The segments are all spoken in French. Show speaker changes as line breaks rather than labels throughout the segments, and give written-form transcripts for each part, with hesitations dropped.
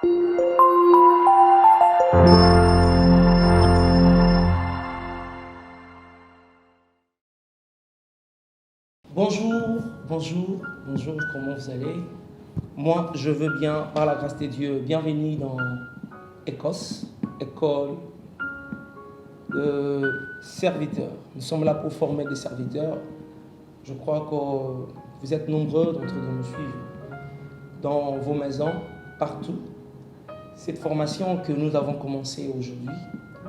Bonjour, comment vous allez? Moi, je veux bien, par la grâce de Dieu, bienvenue dans Écosse, école de serviteurs. Nous sommes là pour former des serviteurs. Je crois que vous êtes nombreux d'entre nous nous suivre dans vos maisons, partout. Cette formation que nous avons commencée aujourd'hui,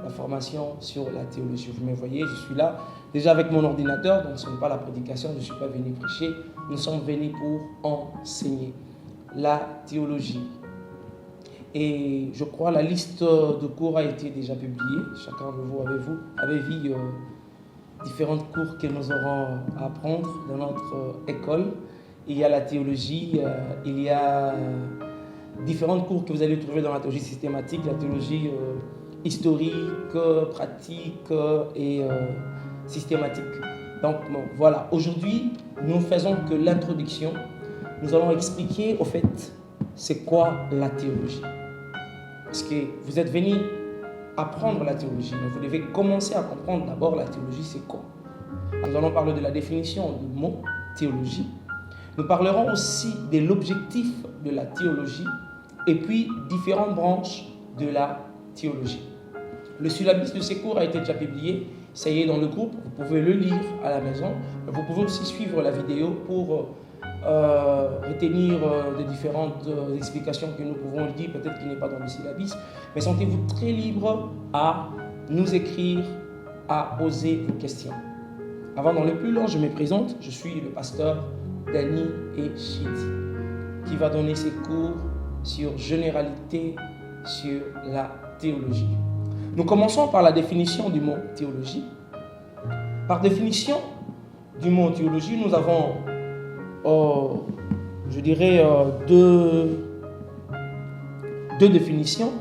la formation sur la théologie. Vous me voyez, je suis là déjà avec mon ordinateur, donc ce n'est pas la prédication, je ne suis pas venu prêcher. Nous sommes venus pour enseigner la théologie. Et je crois que la liste de cours a été déjà publiée. Chacun de vous avez vu différents cours que nous aurons à apprendre dans notre école. Il y a la théologie, il y a différents cours que vous allez trouver dans la théologie systématique, la théologie historique, pratique et systématique. Donc bon, voilà, aujourd'hui, nous faisons que l'introduction. Nous allons expliquer au fait c'est quoi la théologie. Parce que vous êtes venus apprendre la théologie, mais vous devez commencer à comprendre d'abord la théologie, c'est quoi. Nous allons parler de la définition du mot théologie. Nous parlerons aussi de l'objectif de la théologie et puis différentes branches de la théologie. Le syllabus de ces cours a été déjà publié, ça y est dans le groupe, vous pouvez le lire à la maison. Vous pouvez aussi suivre la vidéo pour retenir des différentes explications que nous pouvons dire, peut-être qu'il n'est pas dans le syllabus, mais sentez-vous très libre à nous écrire, à poser vos questions. Avant d'aller plus loin, je me présente, je suis le pasteur Danny Echidi, qui va donner ses cours sur généralité, sur la théologie. Nous commençons par la définition du mot théologie. Par définition du mot théologie, nous avons, deux définitions.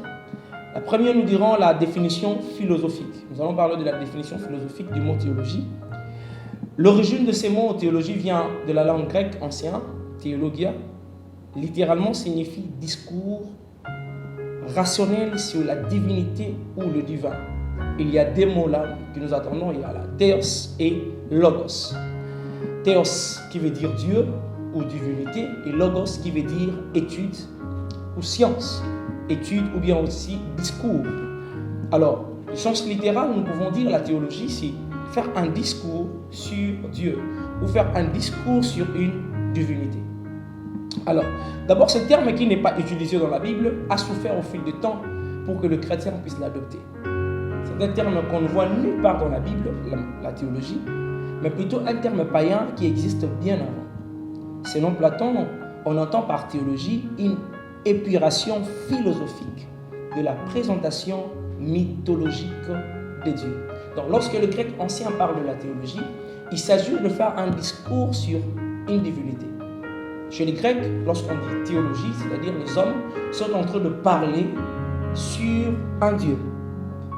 La première, nous dirons la définition philosophique. Nous allons parler de la définition philosophique du mot théologie. L'origine de ces mots théologie vient de la langue grecque ancienne, théologia, littéralement signifie discours rationnel sur la divinité ou le divin. Il y a deux mots là que nous attendons, il y a la théos et logos. Théos qui veut dire Dieu ou divinité et logos qui veut dire étude ou science, étude ou bien aussi discours. Alors, le sens littéral, nous pouvons dire la théologie, c'est faire un discours sur Dieu ou faire un discours sur une divinité. Alors, d'abord, ce terme qui n'est pas utilisé dans la Bible a souffert au fil du temps pour que le chrétien puisse l'adopter. C'est un terme qu'on ne voit nulle part dans la Bible, la théologie, mais plutôt un terme païen qui existe bien avant. Selon Platon, on entend par théologie une épuration philosophique de la présentation mythologique de Dieu. Donc, lorsque le grec ancien parle de la théologie, il s'agit de faire un discours sur une divinité. Chez les Grecs, lorsqu'on dit théologie, c'est-à-dire les hommes sont en train de parler sur un Dieu.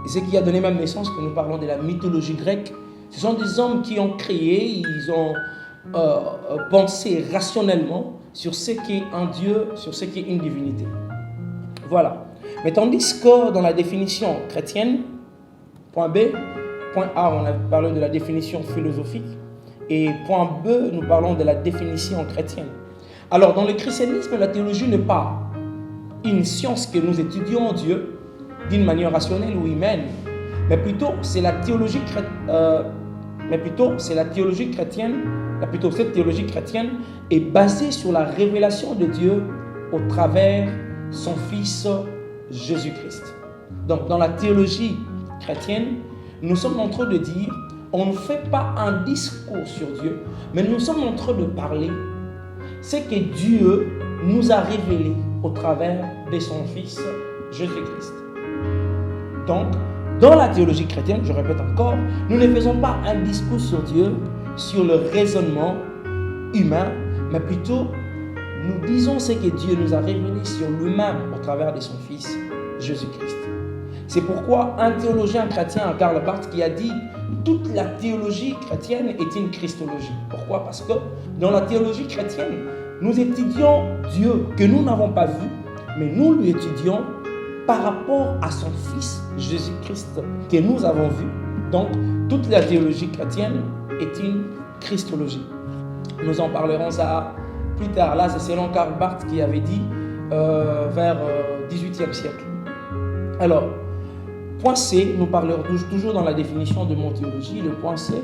Et ce qui a donné même naissance que nous parlons de la mythologie grecque, ce sont des hommes qui ont créé, ils ont pensé rationnellement sur ce qu'est un Dieu, sur ce qu'est une divinité. Voilà. Mais tandis que dans la définition chrétienne, point B, point A, on a parlé de la définition philosophique, et point B, nous parlons de la définition chrétienne. Alors, dans le christianisme, la théologie n'est pas une science que nous étudions Dieu d'une manière rationnelle ou humaine, mais plutôt c'est la théologie chrétienne, cette théologie chrétienne est basée sur la révélation de Dieu au travers son Fils Jésus-Christ. Donc, dans la théologie chrétienne, nous sommes en train de dire, on ne fait pas un discours sur Dieu, mais nous sommes en train de parler ce que Dieu nous a révélé au travers de son Fils Jésus-Christ. Donc, dans la théologie chrétienne, je répète encore, nous ne faisons pas un discours sur Dieu, sur le raisonnement humain, mais plutôt nous disons ce que Dieu nous a révélé sur lui-même au travers de son Fils Jésus-Christ. C'est pourquoi un théologien chrétien, Karl Barth, qui a dit toute la théologie chrétienne est une christologie. Pourquoi? Parce que dans la théologie chrétienne, nous étudions Dieu que nous n'avons pas vu, mais nous lui étudions par rapport à son Fils Jésus-Christ que nous avons vu. Donc, toute la théologie chrétienne est une christologie. Nous en parlerons ça plus tard. Là, c'est selon Karl Barth qui avait dit vers 18e siècle. Alors, point C, nous parlerons toujours dans la définition de mon théologie. Le point C,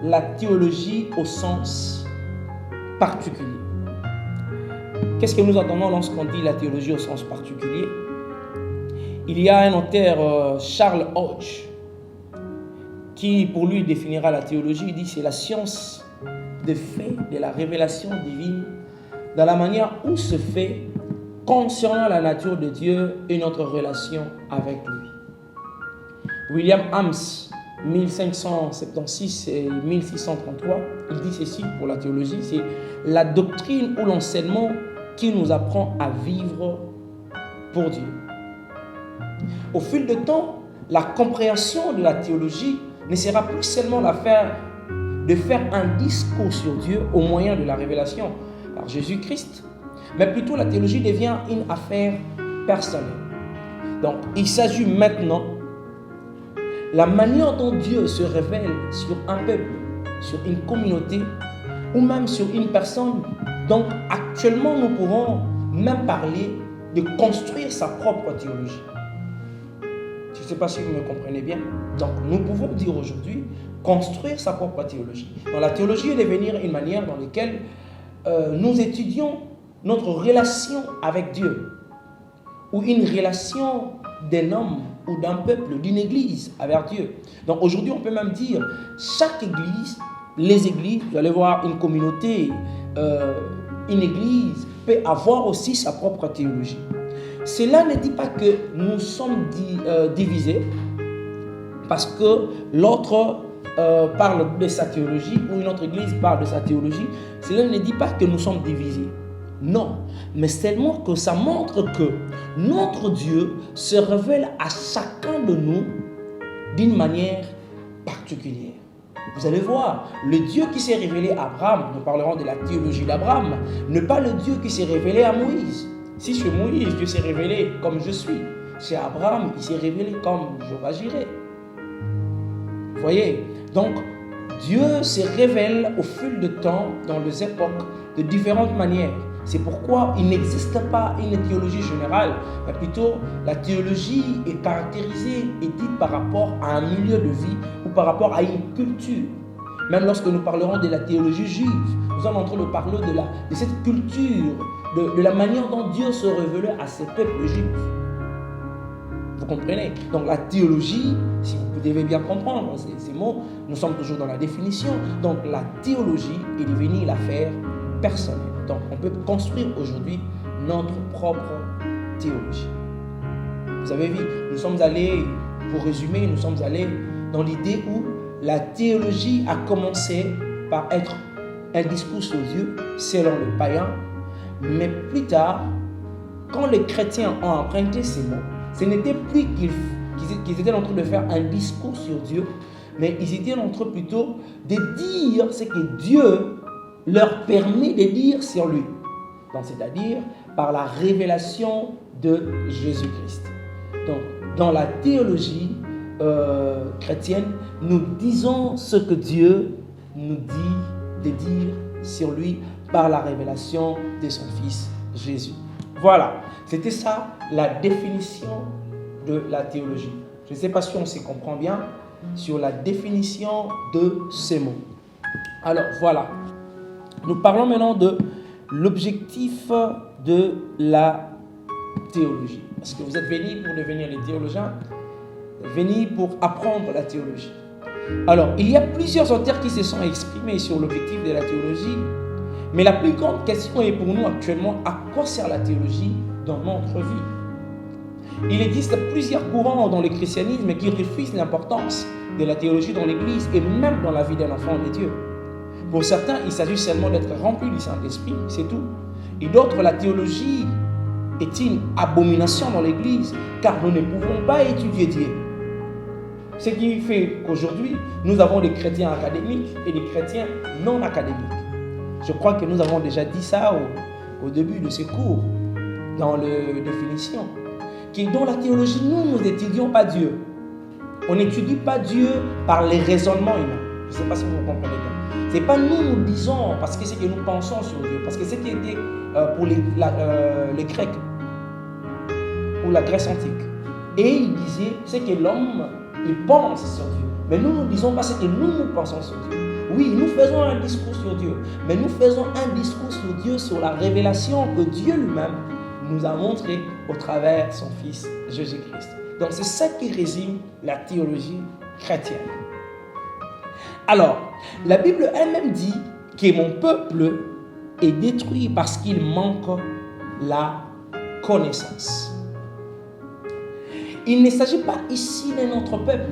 la théologie au sens particulier. Qu'est-ce que nous entendons lorsqu'on dit la théologie au sens particulier? Il y a un auteur, Charles Hodge, qui pour lui définira la théologie. Il dit c'est la science des faits, de la révélation divine, dans la manière où se fait concernant la nature de Dieu et notre relation avec lui. William James, 1576 et 1633, il dit ceci pour la théologie, c'est la doctrine ou l'enseignement qui nous apprend à vivre pour Dieu. Au fil du temps, la compréhension de la théologie ne sera plus seulement l'affaire de faire un discours sur Dieu au moyen de la révélation par Jésus-Christ, mais plutôt la théologie devient une affaire personnelle. Donc, il s'agit maintenant la manière dont Dieu se révèle sur un peuple, sur une communauté ou même sur une personne. Donc, actuellement, nous pourrons même parler de construire sa propre théologie. Je ne sais pas si vous me comprenez bien. Donc, nous pouvons dire aujourd'hui construire sa propre théologie. Donc, la théologie est devenir une manière dans laquelle nous étudions notre relation avec Dieu ou une relation d'un homme ou d'un peuple, d'une église avec Dieu. Donc, aujourd'hui, on peut même dire chaque église, les églises, vous allez voir une communauté, une église peut avoir aussi sa propre théologie. Cela ne dit pas que nous sommes divisés parce que l'autre parle de sa théologie ou une autre église parle de sa théologie. Cela ne dit pas que nous sommes divisés. Non, mais seulement que ça montre que notre Dieu se révèle à chacun de nous d'une manière particulière. Vous allez voir, le Dieu qui s'est révélé à Abraham, nous parlerons de la théologie d'Abraham, n'est pas le Dieu qui s'est révélé à Moïse. Si chez Moïse, Dieu s'est révélé comme je suis, chez Abraham, il s'est révélé comme Jéhovah Jireh. Vous voyez? Donc, Dieu se révèle au fil du temps, dans les époques, de différentes manières. C'est pourquoi il n'existe pas une théologie générale, mais plutôt la théologie est caractérisée et dite par rapport à un milieu de vie ou par rapport à une culture. Même lorsque nous parlerons de la théologie juive, nous sommes en train de parler de cette culture, de la manière dont Dieu se révélait à ses peuples juifs. Vous comprenez? Donc la théologie, si vous devez bien comprendre ces mots, nous sommes toujours dans la définition. Donc la théologie est devenue l'affaire personnelle. Donc on peut construire aujourd'hui notre propre théologie. Vous avez vu, nous sommes allés, pour résumer, nous sommes allés dans l'idée où la théologie a commencé par être un discours sur Dieu selon le païen, mais plus tard, quand les chrétiens ont emprunté ces mots, ce n'était plus qu'ils étaient en train de faire un discours sur Dieu, mais ils étaient en train plutôt de dire ce que Dieu leur permet de dire sur lui. Donc, c'est-à-dire par la révélation de Jésus-Christ. Donc, dans la théologie chrétienne, nous disons ce que Dieu nous dit de dire sur lui par la révélation de son Fils Jésus. Voilà, c'était ça la définition de la théologie. Je ne sais pas si on se comprend bien sur la définition de ces mots. Alors voilà, nous parlons maintenant de l'objectif de la théologie. Est-ce que vous êtes venus pour devenir des théologiens? Venus pour apprendre la théologie. Alors, il y a plusieurs auteurs qui se sont exprimés sur l'objectif de la théologie. Mais la plus grande question est pour nous actuellement, à quoi sert la théologie dans notre vie? Il existe plusieurs courants dans le christianisme qui refusent l'importance de la théologie dans l'Église et même dans la vie d'un enfant de Dieu. Pour certains, il s'agit seulement d'être rempli du Saint-Esprit, c'est tout. Et d'autres, la théologie est une abomination dans l'Église, car nous ne pouvons pas étudier Dieu. Ce qui fait qu'aujourd'hui, nous avons des chrétiens académiques et des chrétiens non académiques. Je crois que nous avons déjà dit ça au début de ce cours. dans la définition, dans la théologie, nous n'étudions pas Dieu. On n'étudie pas Dieu par les raisonnements humains. Je ne sais pas si vous comprenez bien. Ce n'est pas nous disons parce que c'est que nous pensons sur Dieu. Parce que ce qui était pour les Grecs ou la Grèce antique. Et ils disaient, c'est que l'homme, il pense sur Dieu. Mais nous ne disons pas ce que nous pensons sur Dieu. Oui, nous faisons un discours sur Dieu. Mais nous faisons un discours sur Dieu, sur la révélation que Dieu lui-même nous a montrée au travers de son Fils Jésus-Christ. Donc c'est ça qui résume la théologie chrétienne. Alors, la Bible elle-même dit que mon peuple est détruit parce qu'il manque la connaissance. Il ne s'agit pas ici de notre peuple,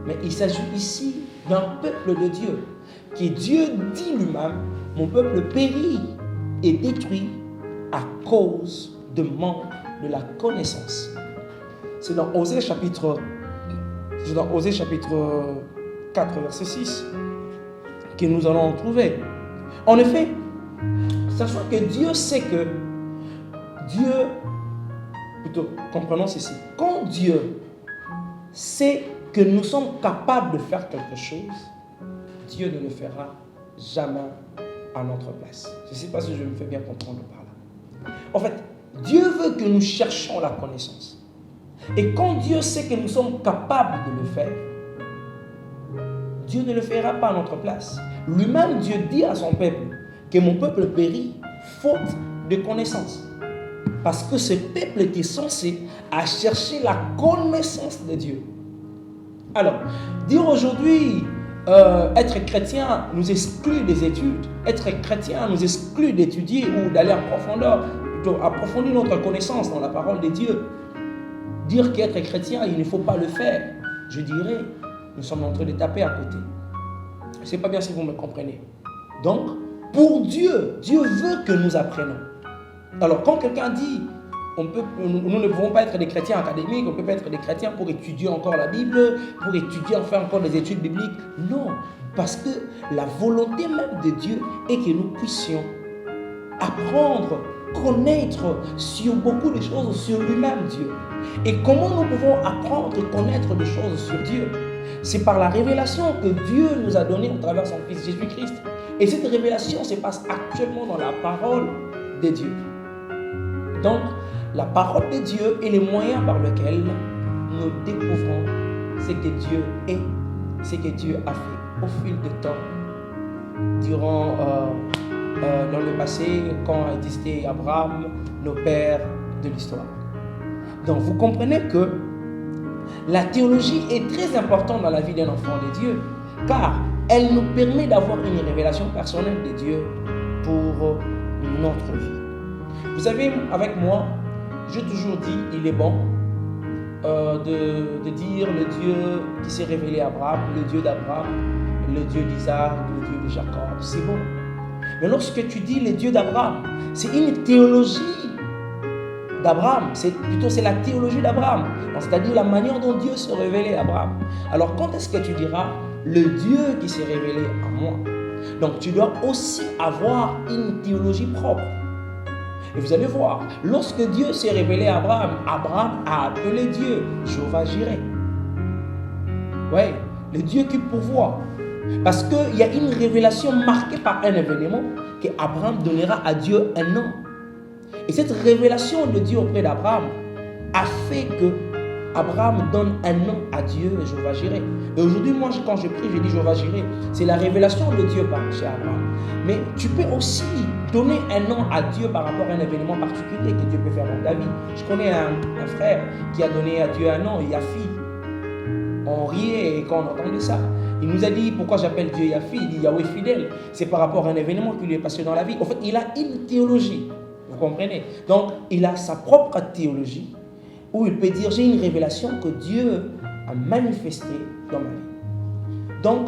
mais il s'agit ici d'un peuple de Dieu, que Dieu dit lui-même, mon peuple périt et détruit à cause de manque de la connaissance. C'est dans Osée chapitre 4, verset 6, que nous allons en trouver. En effet, sachant que Dieu sait que comprenons ceci. Quand Dieu sait que nous sommes capables de faire quelque chose, Dieu ne le fera jamais à notre place. Je ne sais pas si je me fais bien comprendre par là. En fait, Dieu veut que nous cherchions la connaissance. Et quand Dieu sait que nous sommes capables de le faire, Dieu ne le fera pas à notre place. Lui-même, Dieu dit à son peuple que mon peuple périt faute de connaissance. Parce que ce peuple était censé à chercher la connaissance de Dieu. Alors, dire aujourd'hui, être chrétien nous exclut des études. Être chrétien nous exclut d'étudier ou d'aller en profondeur, plutôt approfondir notre connaissance dans la parole de Dieu. Dire qu'être chrétien, il ne faut pas le faire. Je dirais, nous sommes en train de taper à côté. Je ne sais pas bien si vous me comprenez. Donc, pour Dieu, Dieu veut que nous apprenions. Alors, quand quelqu'un dit, nous ne pouvons pas être des chrétiens académiques, on ne peut pas être des chrétiens pour étudier encore la Bible, pour étudier, faire encore des études bibliques. Non, parce que la volonté même de Dieu est que nous puissions apprendre, connaître sur beaucoup de choses sur lui-même, Dieu. Et comment nous pouvons apprendre et connaître des choses sur Dieu? C'est par la révélation que Dieu nous a donnée au travers de son Fils Jésus-Christ. Et cette révélation se passe actuellement dans la parole de Dieu. Donc, la parole de Dieu est le moyen par lequel nous découvrons ce que Dieu est, ce que Dieu a fait au fil du temps, dans le passé, quand a existé Abraham, nos pères de l'histoire. Donc, vous comprenez que la théologie est très importante dans la vie d'un enfant de Dieu, car elle nous permet d'avoir une révélation personnelle de Dieu pour notre vie. Vous savez, avec moi, j'ai toujours dit, il est bon de dire le Dieu qui s'est révélé à Abraham, le Dieu d'Abraham, le Dieu d'Isaac, le Dieu de Jacob. C'est bon. Mais lorsque tu dis le Dieu d'Abraham, c'est une théologie d'Abraham. C'est la théologie d'Abraham. C'est-à-dire la manière dont Dieu s'est révélé à Abraham. Alors quand est-ce que tu diras le Dieu qui s'est révélé à moi? Donc tu dois aussi avoir une théologie propre. Et vous allez voir, lorsque Dieu s'est révélé à Abraham, Abraham a appelé Dieu Jéhovah Jireh. Oui, le Dieu qui pourvoit. Parce qu'il y a une révélation marquée par un événement qu'Abraham donnera à Dieu un nom. Et cette révélation de Dieu auprès d'Abraham a fait que Abraham donne un nom à Dieu, Jéhovah Jireh. Et aujourd'hui, moi, quand je prie, je dis Jéhovah Jireh. C'est la révélation de Dieu par chez Abraham. Mais tu peux aussi donner un nom à Dieu par rapport à un événement particulier que Dieu peut faire dans ta vie. Je connais un frère qui a donné à Dieu un nom, Yafi. On riait quand on entendait ça. Il nous a dit pourquoi j'appelle Dieu Yafi. Il dit Yahweh fidèle. C'est par rapport à un événement qui lui est passé dans la vie. En fait, il a une théologie. Vous comprenez? Donc, il a sa propre théologie où il peut dire j'ai une révélation que Dieu a manifestée dans ma vie. Donc,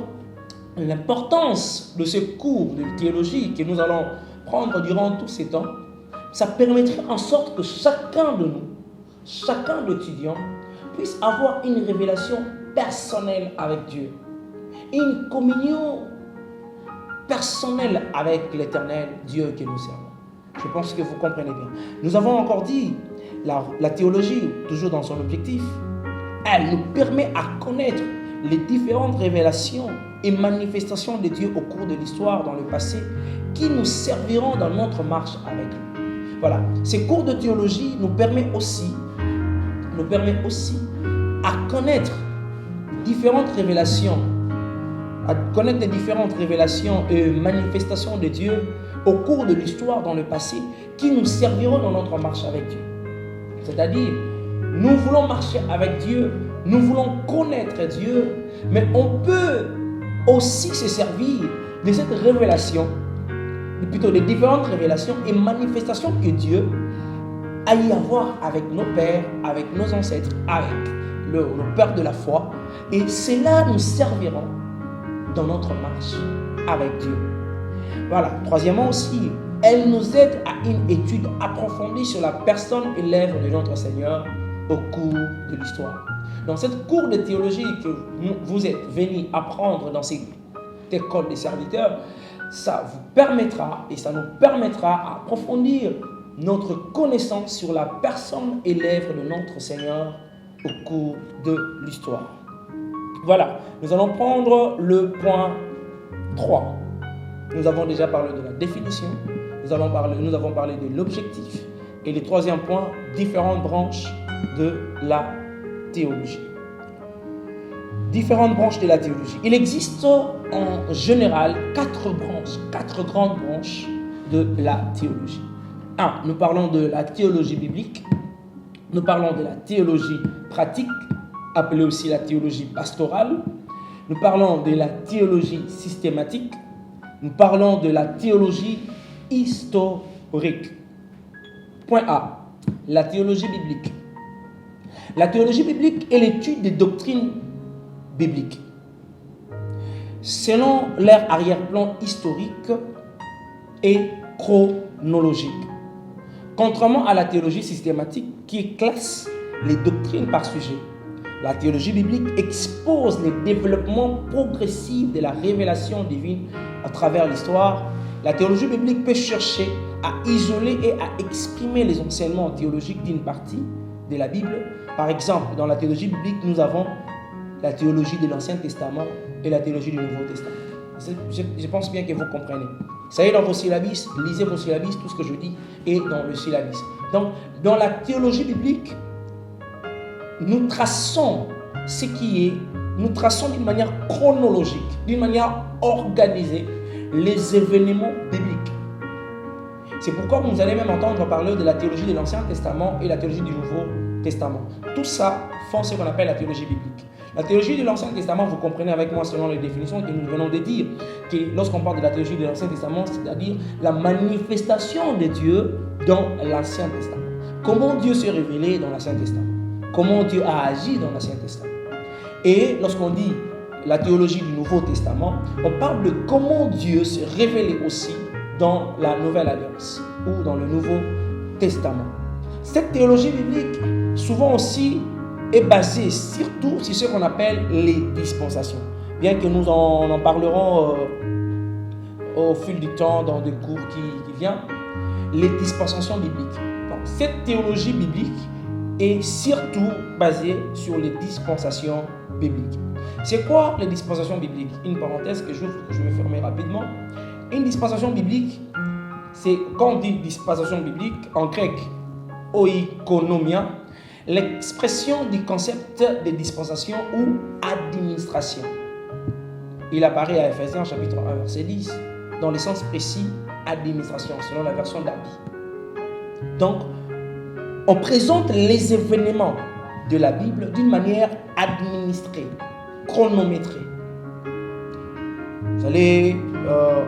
l'importance de ce cours de théologie que nous allons prendre durant tous ces temps, ça permettrait en sorte que chacun de nous, chacun d'étudiants, puisse avoir une révélation personnelle avec Dieu, une communion personnelle avec l'Éternel Dieu que nous servons. Je pense que vous comprenez bien. Nous avons encore dit, la théologie, toujours dans son objectif, elle nous permet à connaître les différentes révélations et manifestations de Dieu au cours de l'histoire dans le passé qui nous serviront dans notre marche avec lui. Voilà, ces cours de théologie nous permettent aussi à connaître différentes révélations, les différentes révélations et manifestations de Dieu au cours de l'histoire dans le passé qui nous serviront dans notre marche avec Dieu. C'est-à-dire, nous voulons marcher avec Dieu, nous voulons connaître Dieu, mais on peut aussi se servir de cette révélation, plutôt des différentes révélations et manifestations que Dieu a y avoir avec nos pères, avec nos ancêtres, avec nos pères de la foi. Et cela nous servira dans notre marche avec Dieu. Voilà. Troisièmement aussi, elle nous aide à une étude approfondie sur la personne et l'œuvre de notre Seigneur au cours de l'histoire. Dans cette cours de théologie que vous êtes venus apprendre dans cette école des serviteurs, ça vous permettra et ça nous permettra à approfondir notre connaissance sur la personne et l'œuvre de notre Seigneur au cours de l'histoire. Voilà, nous allons prendre le point 3. Nous avons déjà parlé de la définition, nous avons parlé de l'objectif et le troisième point, différentes branches de la théologie. Différentes branches de la théologie. Il existe en général 4 grandes branches de la théologie. 1. Nous parlons de la théologie biblique. Nous parlons de la théologie pratique, appelée aussi la théologie pastorale. Nous parlons de la théologie systématique. Nous parlons de la théologie historique. Point A. La théologie biblique. La théologie biblique est l'étude des doctrines bibliques selon leur arrière-plan historique et chronologique. Contrairement à la théologie systématique qui classe les doctrines par sujet, la théologie biblique expose les développements progressifs de la révélation divine à travers l'histoire. La théologie biblique peut chercher à isoler et à exprimer les enseignements théologiques d'une partie de la Bible. Par exemple, dans la théologie biblique, nous avons la théologie de l'Ancien Testament et la théologie du Nouveau Testament. Je pense bien que vous comprenez. Ça y est, dans vos syllabus, lisez vos syllabus, tout ce que je dis est dans le syllabus. Donc, dans la théologie biblique, nous traçons ce qui est, nous traçons d'une manière chronologique, d'une manière organisée, les événements bibliques. C'est pourquoi vous allez même entendre parler de la théologie de l'Ancien Testament et la théologie du Nouveau Testament. Tout ça font ce qu'on appelle la théologie biblique. La théologie de l'Ancien Testament, vous comprenez avec moi selon les définitions que nous venons de dire, que lorsqu'on parle de la théologie de l'Ancien Testament, c'est-à-dire la manifestation de Dieu dans l'Ancien Testament. Comment Dieu s'est révélé dans l'Ancien Testament? Comment Dieu a agi dans l'Ancien Testament? Et lorsqu'on dit la théologie du Nouveau Testament, on parle de comment Dieu s'est révélé aussi dans la Nouvelle Alliance ou dans le Nouveau Testament. Cette théologie biblique, souvent aussi, est basée surtout sur ce qu'on appelle les dispensations. Bien que nous en parlerons au fil du temps dans des cours qui viennent, les dispensations bibliques. Donc, cette théologie biblique est surtout basée sur les dispensations bibliques. C'est quoi les dispensations bibliques? Une parenthèse que je vais fermer rapidement. Une dispensation biblique, c'est quand on dit dispensation biblique, en grec, oikonomia, l'expression du concept de dispensation ou administration. Il apparaît à Ephésiens chapitre 1 verset 10 dans le sens précis administration selon la version d'Arby. Donc, on présente les événements de la Bible d'une manière administrée, chronométrée. Vous allez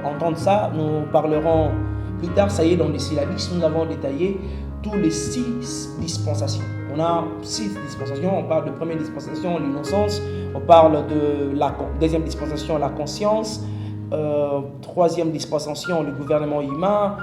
entendre ça, nous parlerons plus tard, ça y est, dans les syllabus, nous avons détaillé tous les 6 dispensations. On a 6 dispensations, on parle de première dispensation, l'innocence, on parle de la deuxième dispensation, la conscience, troisième dispensation, le gouvernement humain,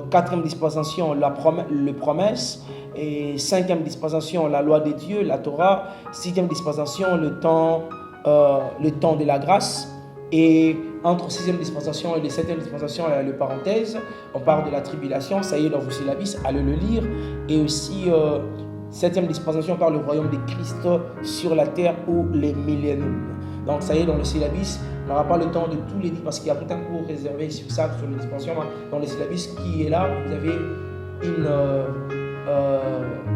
quatrième dispensation, les promesses, et cinquième dispensation, la loi de Dieu, la Torah, sixième dispensation, le temps de la grâce, Et entre 6e dispensation et les 7e dispensation, il y a le parenthèse, on parle de la tribulation, ça y est dans vos syllabis, allez le lire. Et aussi, 7e dispensation, on parle du royaume de Christ sur la terre ou les milléniums. Donc ça y est dans le syllabis, on n'aura pas le temps de tout les dire parce qu'il y a tout un cours réservé sur ça, sur les dispensations. Dans le syllabis qui est là, vous avez une,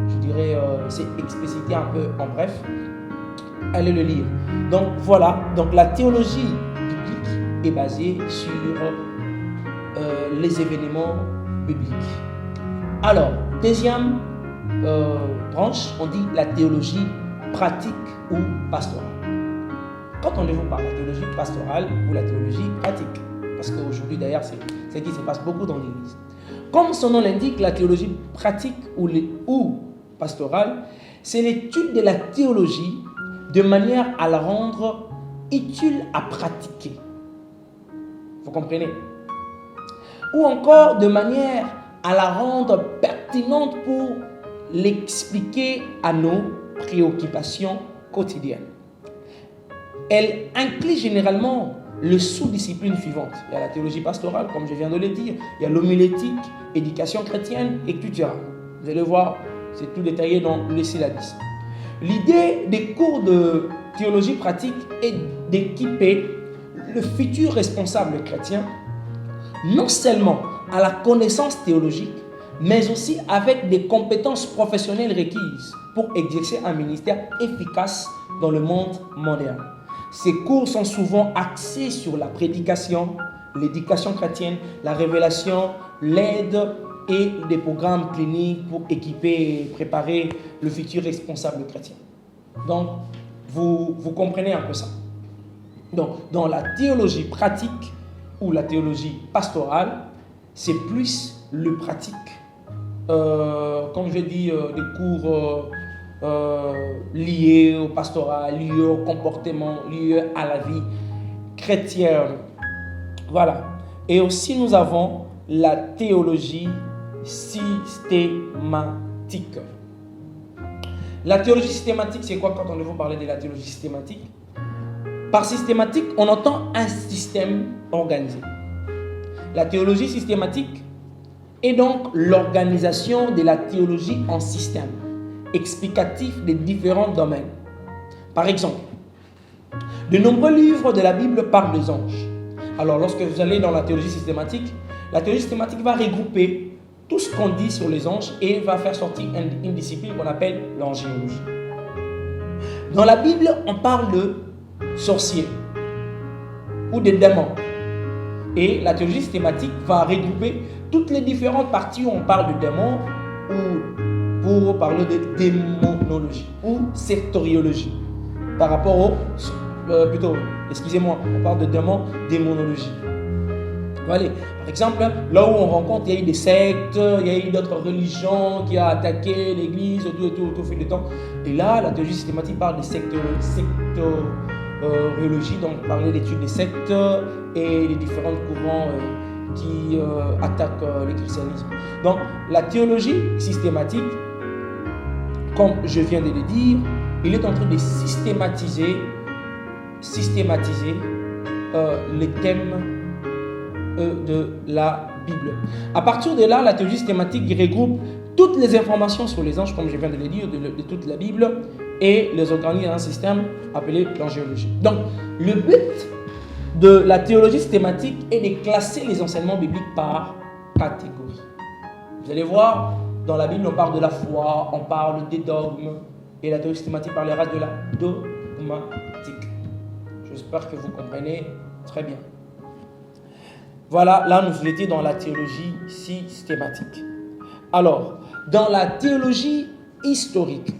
je dirais, c'est explicité un peu en bref. Allez le lire. Donc voilà, donc la théologie biblique est basée sur les événements bibliques. Alors, deuxième branche, on dit la théologie pratique ou pastorale. Quand on vous parle de la théologie pastorale ou la théologie pratique, parce qu'aujourd'hui d'ailleurs c'est ce qui se passe beaucoup dans l'Église. Comme son nom l'indique, la théologie pratique ou pastorale, c'est l'étude de la théologie de manière à la rendre utile à pratiquer. Vous comprenez? Ou encore de manière à la rendre pertinente pour l'expliquer à nos préoccupations quotidiennes. Elle inclut généralement les sous-disciplines suivantes. Il y a la théologie pastorale, comme je viens de le dire. Il y a l'homilétique, éducation chrétienne, etc. Vous allez voir, c'est tout détaillé dans les syllabis. L'idée des cours de théologie pratique est d'équiper le futur responsable chrétien non seulement à la connaissance théologique, mais aussi avec des compétences professionnelles requises pour exercer un ministère efficace dans le monde moderne. Ces cours sont souvent axés sur la prédication, l'éducation chrétienne, la révélation, l'aide et des programmes cliniques pour équiper et préparer le futur responsable chrétien. Donc, vous comprenez un peu ça. Donc, dans la théologie pratique ou la théologie pastorale, c'est plus le pratique. Comme je dis, des cours liés au pastoral, liés au comportement, liés à la vie chrétienne. Voilà. Et aussi, nous avons la théologie systématique. La théologie systématique, c'est quoi quand on vous parler de la théologie systématique? Par systématique, on entend un système organisé. La théologie systématique est donc l'organisation de la théologie en système explicatif des différents domaines. Par exemple, de nombreux livres de la Bible parlent des anges. Alors, lorsque vous allez dans la théologie systématique va regrouper tout ce qu'on dit sur les anges et va faire sortir une discipline qu'on appelle l'angéologie. Dans la Bible, on parle de sorciers ou de démons. Et la théologie systématique va regrouper toutes les différentes parties où on parle de démons ou pour parler de démonologie ou sectoriologie. Par rapport au... on parle de démonologie. Voilà. Par exemple, là où on rencontre, il y a eu des sectes, il y a eu d'autres religions qui ont attaqué l'Église au fil du temps. Et là, la théologie systématique parle de sectoriologie, donc parler d'études des sectes et les différents courants qui attaquent le christianisme. Donc, la théologie systématique, comme je viens de le dire, il est en train de systématiser les thèmes de la Bible. À partir de là, la théologie systématique regroupe toutes les informations sur les anges, comme je viens de le dire, de toute la Bible, et les organise dans un système appelé l'angéologie. Donc, le but de la théologie systématique est de classer les enseignements bibliques par catégorie. Vous allez voir, dans la Bible, on parle de la foi, on parle des dogmes, et la théologie systématique parlera de la dogmatique. J'espère que vous comprenez très bien. Voilà, là nous étions dans la théologie systématique. Alors, dans la théologie historique,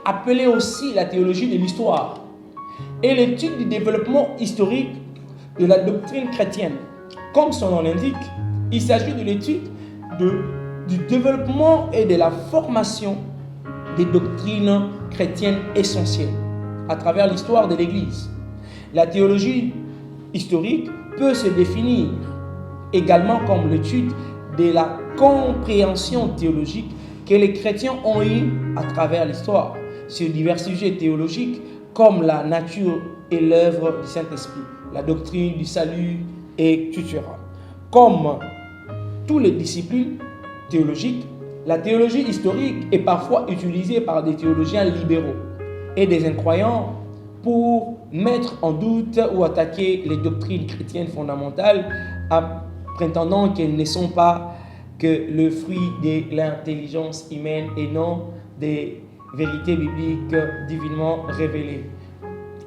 appelée aussi la théologie de l'histoire, est l'étude du développement historique de la doctrine chrétienne. Comme son nom l'indique, il s'agit de l'étude du développement et de la formation des doctrines chrétiennes essentielles à travers l'histoire de l'Église. La théologie historique peut se définir également comme l'étude de la compréhension théologique que les chrétiens ont eue à travers l'histoire sur divers sujets théologiques comme la nature et l'œuvre du Saint-Esprit, la doctrine du salut, etc. Comme toutes les disciplines théologiques, la théologie historique est parfois utilisée par des théologiens libéraux et des incroyants pour mettre en doute ou attaquer les doctrines chrétiennes fondamentales en prétendant qu'elles ne sont pas que le fruit de l'intelligence humaine et non des vérités bibliques divinement révélées.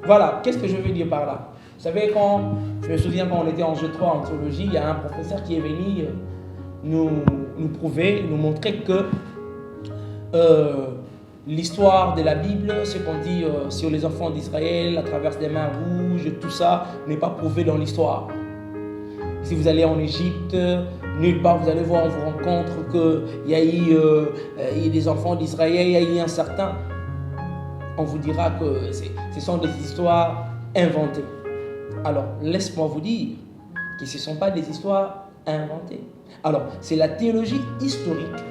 Voilà, qu'est-ce que je veux dire par là? Vous savez, je me souviens quand on était en G3 en théologie, il y a un professeur qui est venu nous prouver, nous montrer que l'histoire de la Bible, ce qu'on dit sur les enfants d'Israël, la traverse des mers rouges, tout ça n'est pas prouvé dans l'histoire. Si vous allez en Égypte, nulle part vous allez voir, on vous rencontre qu'il y a eu des enfants d'Israël, il y a eu un certain. On vous dira que ce sont des histoires inventées. Alors, laisse-moi vous dire que ce ne sont pas des histoires inventées. Alors, c'est la théologie historique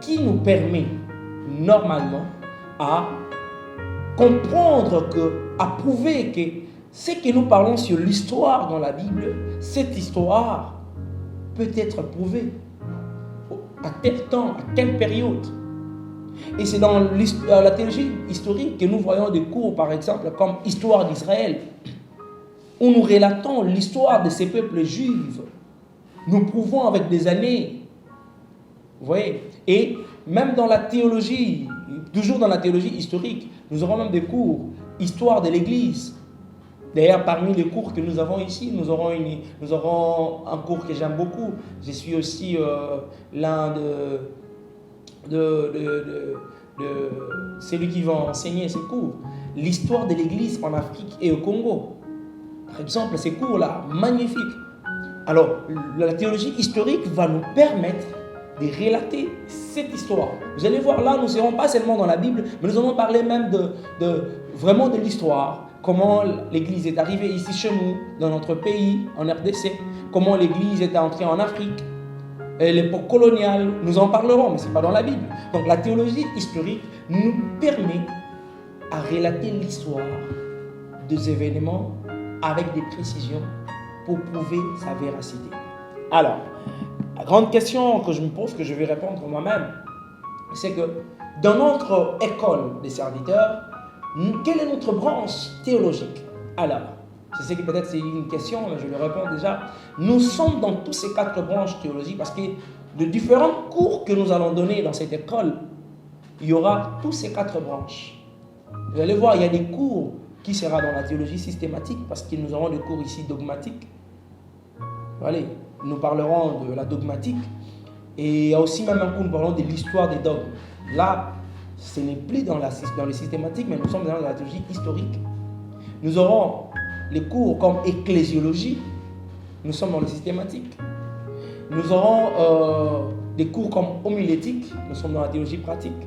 qui nous permet normalement à comprendre à prouver que ce que nous parlons sur l'histoire dans la Bible, cette histoire peut être prouvée à tel temps, à telle période. Et c'est dans la théologie historique que nous voyons des cours, par exemple, comme Histoire d'Israël, où nous relatons l'histoire de ces peuples juifs. Nous prouvons avec des années. Vous voyez? Et même dans la théologie, toujours dans la théologie historique, nous aurons même des cours, Histoire de l'Église. D'ailleurs, parmi les cours que nous avons ici, nous aurons un cours que j'aime beaucoup. Je suis aussi l'un de celui qui va enseigner ces cours. L'histoire de l'Église en Afrique et au Congo. Par exemple, ces cours-là, magnifiques. Alors, la théologie historique va nous permettre de relater cette histoire. Vous allez voir là, nous ne serons pas seulement dans la Bible, mais nous allons parler même vraiment de l'histoire. Comment l'Église est arrivée ici chez nous, dans notre pays, en RDC. Comment l'Église est entrée en Afrique. L'époque coloniale, nous en parlerons, mais ce n'est pas dans la Bible. Donc la théologie historique nous permet à relater l'histoire des événements avec des précisions pour prouver sa véracité. Alors, la grande question que je me pose, que je vais répondre moi-même, c'est que dans notre école des serviteurs, quelle est notre branche théologique? Alors, je sais que peut-être c'est une question, mais je le réponds déjà. Nous sommes dans tous ces 4 branches théologiques parce que de différents cours que nous allons donner dans cette école, il y aura tous ces 4 branches. Vous allez voir, il y a des cours qui seront dans la théologie systématique parce que nous aurons des cours ici dogmatiques. Allez, nous parlerons de la dogmatique et il y a aussi même un cours, nous parlons de l'histoire des dogmes. Là, ce n'est plus dans les systématiques, mais nous sommes dans la théologie historique. Nous aurons les cours comme ecclésiologie, nous sommes dans les systématiques. Nous aurons des cours comme homilétique, nous sommes dans la théologie pratique.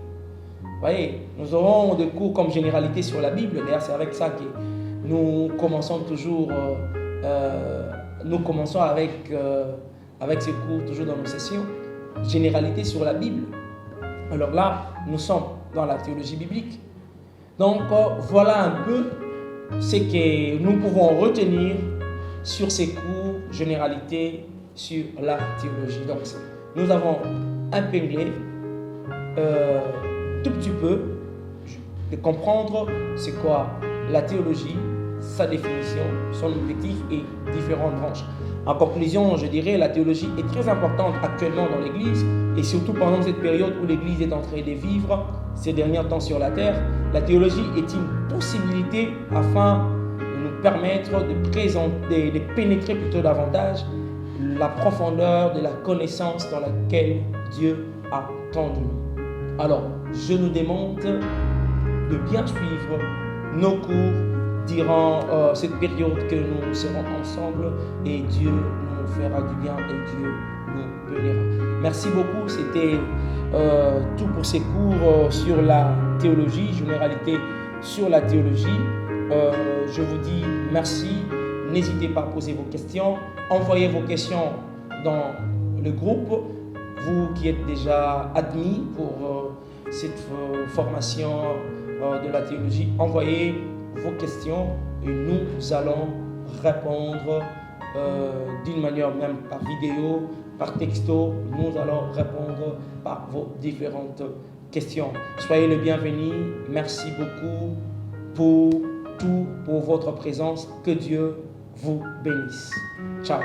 Vous voyez, nous aurons des cours comme généralité sur la Bible, d'ailleurs c'est avec ça que nous commençons toujours, avec ces cours toujours dans nos sessions, généralité sur la Bible. Alors là, nous sommes dans la théologie biblique. Donc voilà un peu ce que nous pouvons retenir sur ces cours, généralité sur la théologie. Donc nous avons épinglé tout petit peu de comprendre c'est quoi la théologie, sa définition, son objectif et différentes branches. En conclusion, je dirais la théologie est très importante actuellement dans l'Église et surtout pendant cette période où l'Église est en train de vivre ces derniers temps sur la terre. La théologie est une possibilité afin de nous permettre de pénétrer plutôt davantage la profondeur de la connaissance dans laquelle Dieu a tant de nous. Alors, je nous demande de bien suivre nos cours durant cette période que nous serons ensemble et Dieu nous fera du bien et Dieu nous bénira. Merci beaucoup, c'était tout pour ces cours sur la théologie, généralité sur la théologie. Je vous dis merci, n'hésitez pas à poser vos questions, envoyez vos questions dans le groupe, vous qui êtes déjà admis pour cette formation de la théologie, envoyez vos questions et nous allons répondre d'une manière même par vidéo, par texto. Nous allons répondre par vos différentes questions. Soyez les bienvenus. Merci beaucoup pour votre présence. Que Dieu vous bénisse. Ciao.